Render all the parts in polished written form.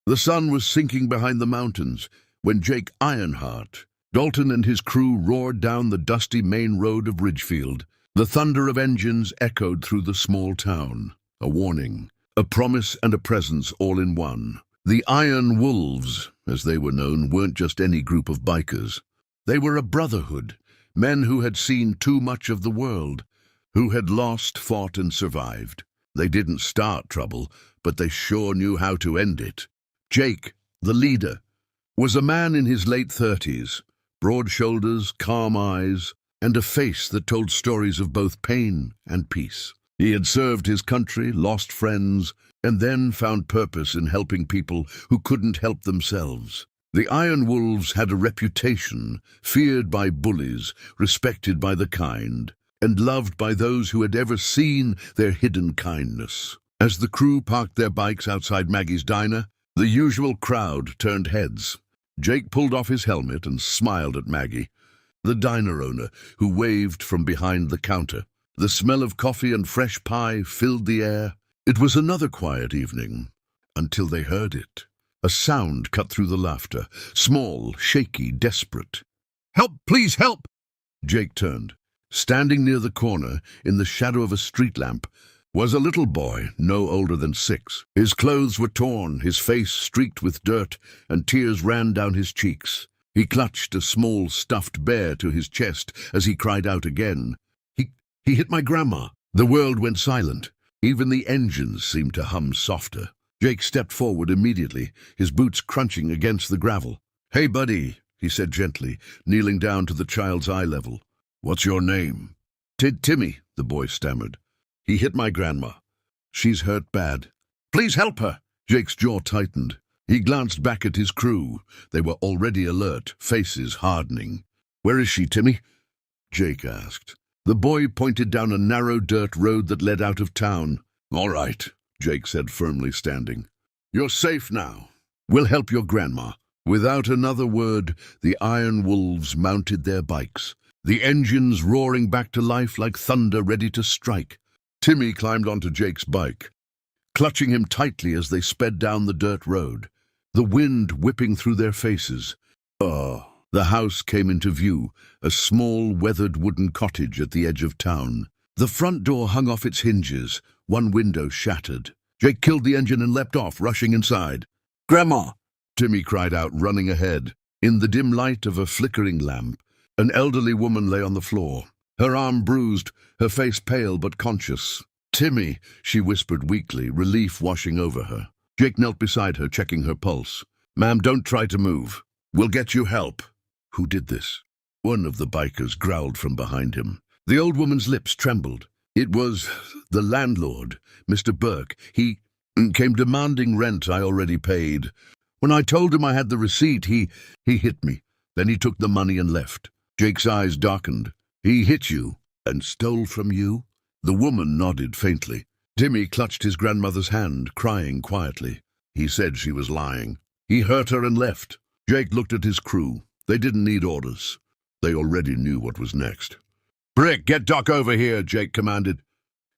The sun was sinking behind the mountains when Jake Ironheart, Dalton and his crew roared down the dusty main road of Ridgefield. The thunder of engines echoed through the small town. A warning, a promise and a presence all in one. The Iron Wolves, as they were known, weren't just any group of bikers. They were a brotherhood, men who had seen too much of the world, who had lost, fought, and survived. They didn't start trouble, but they sure knew how to end it. Jake, the leader, was a man in his late 30s, broad shoulders, calm eyes, and a face that told stories of both pain and peace. He had served his country, lost friends, and then found purpose in helping people who couldn't help themselves. The Iron Wolves had a reputation, feared by bullies, respected by the kind, and loved by those who had ever seen their hidden kindness. As the crew parked their bikes outside Maggie's diner, the usual crowd turned heads. Jake pulled off his helmet and smiled at Maggie, the diner owner, who waved from behind the counter. The smell of coffee and fresh pie filled the air. It was another quiet evening, until they heard it. A sound cut through the laughter, small, shaky, desperate. "Help, please, help!" Jake turned. Standing near the corner, in the shadow of a street lamp, was a little boy, no older than 6. His clothes were torn, his face streaked with dirt, and tears ran down his cheeks. He clutched a small stuffed bear to his chest as he cried out again. He hit my grandma." The world went silent. Even the engines seemed to hum softer. Jake stepped forward immediately, his boots crunching against the gravel. "Hey, buddy," he said gently, kneeling down to the child's eye level. "What's your name?" Timmy," the boy stammered. "He hit my grandma. She's hurt bad." "Please help her." Jake's jaw tightened. He glanced back at his crew. They were already alert, faces hardening. "Where is she, Timmy?" Jake asked. The boy pointed down a narrow dirt road that led out of town. "All right," Jake said firmly, standing. "You're safe now. We'll help your grandma." Without another word, the Iron Wolves mounted their bikes, the engines roaring back to life like thunder ready to strike. Timmy climbed onto Jake's bike, clutching him tightly as they sped down the dirt road, the wind whipping through their faces. The house came into view, a small, weathered wooden cottage at the edge of town. The front door hung off its hinges, one window shattered. Jake killed the engine and leapt off, rushing inside. "Grandma!" Timmy cried out, running ahead. In the dim light of a flickering lamp, an elderly woman lay on the floor, her arm bruised, her face pale but conscious. "Timmy," she whispered weakly, relief washing over her. Jake knelt beside her, checking her pulse. "Ma'am, don't try to move. We'll get you help." "Who did this?" One of the bikers growled from behind him. The old woman's lips trembled. "It was the landlord, Mr. Burke. He came demanding rent I already paid. When I told him I had the receipt, he hit me. Then he took the money and left." Jake's eyes darkened. "He hit you and stole from you?" The woman nodded faintly. Timmy clutched his grandmother's hand, crying quietly. "He said she was lying. He hurt her and left." Jake looked at his crew. They didn't need orders. They already knew what was next. "Brick, get Doc over here," Jake commanded.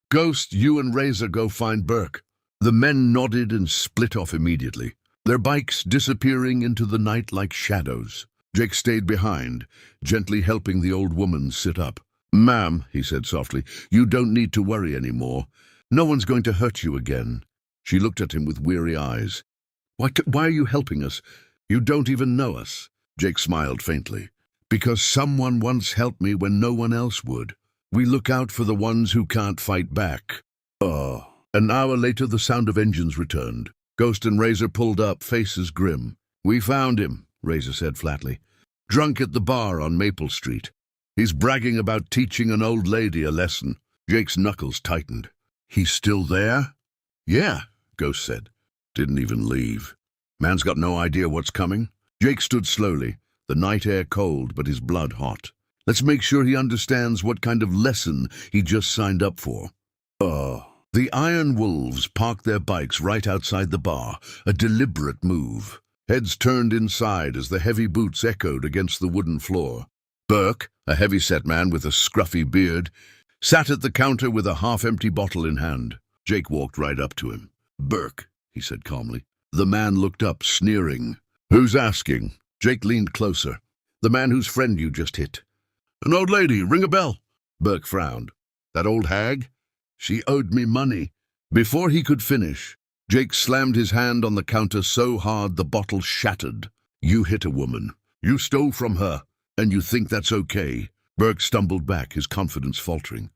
"Ghost, you and Razor go find Burke." The men nodded and split off immediately, their bikes disappearing into the night like shadows. Jake stayed behind, gently helping the old woman sit up. "Ma'am," he said softly, "you don't need to worry anymore. No one's going to hurt you again." She looked at him with weary eyes. Why are you helping us? You don't even know us." Jake smiled faintly. "Because someone once helped me when no one else would. We look out for the ones who can't fight back." An hour later, the sound of engines returned. Ghost and Razor pulled up, faces grim. "We found him," Razor said flatly. "Drunk at the bar on Maple Street. He's bragging about teaching an old lady a lesson." Jake's knuckles tightened. "He's still there?" "Yeah," Ghost said. "Didn't even leave. Man's got no idea what's coming." Jake stood slowly, the night air cold but his blood hot. Let's make sure he understands what kind of lesson he just signed up for. The Iron Wolves parked their bikes right outside the bar, a deliberate move. Heads turned inside as the heavy boots echoed against the wooden floor. Burke, a heavy-set man with a scruffy beard, sat at the counter with a half-empty bottle in hand. Jake walked right up to him. "Burke," he said calmly, The man looked up, sneering. Who's asking? Jake leaned closer. The man whose friend you just hit. An old lady, ring a bell. Burke frowned. That old hag? She owed me money. Before he could finish, Jake slammed his hand on the counter so hard the bottle shattered. You hit a woman. You stole from her. And you think that's okay? Burke stumbled back, his confidence faltering.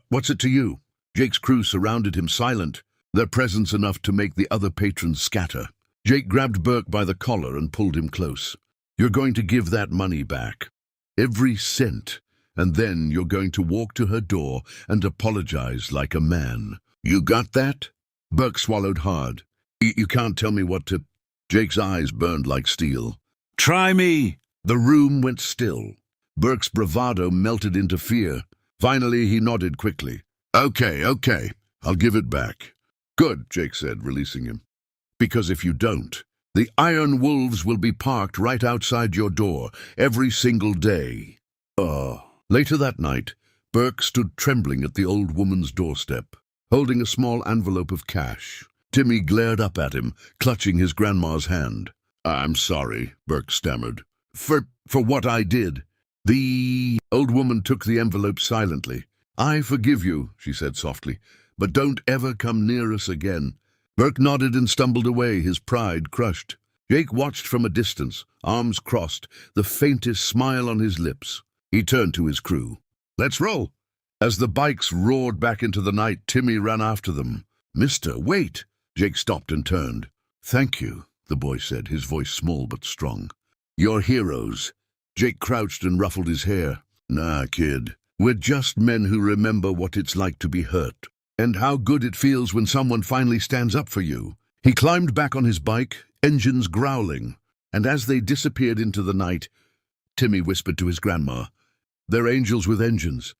What's it to you? Jake's crew surrounded him, silent, their presence enough to make the other patrons scatter. Jake grabbed Burke by the collar and pulled him close. You're going to give that money back. Every cent. And then you're going to walk to her door and apologize like a man. You got that? Burke swallowed hard. You can't tell me what to... Jake's eyes burned like steel. Try me! The room went still. Burke's bravado melted into fear. Finally, he nodded quickly. Okay. I'll give it back. Good, Jake said, releasing him. Because if you don't, the Iron Wolves will be parked right outside your door every single day. Later that night, Burke stood trembling at the old woman's doorstep, holding a small envelope of cash. Timmy glared up at him, clutching his grandma's hand. I'm sorry, Burke stammered. For what I did. The old woman took the envelope silently. I forgive you, she said softly, but don't ever come near us again. Burke nodded and stumbled away, his pride crushed. Jake watched from a distance, arms crossed, the faintest smile on his lips. He turned to his crew. Let's roll. As the bikes roared back into the night, Timmy ran after them. Mister, wait. Jake stopped and turned. Thank you, the boy said, his voice small but strong. You're heroes. Jake crouched and ruffled his hair. Nah, kid. We're just men who remember what it's like to be hurt, and how good it feels when someone finally stands up for you. He climbed back on his bike, engines growling, and as they disappeared into the night, Timmy whispered to his grandma, They're angels with engines.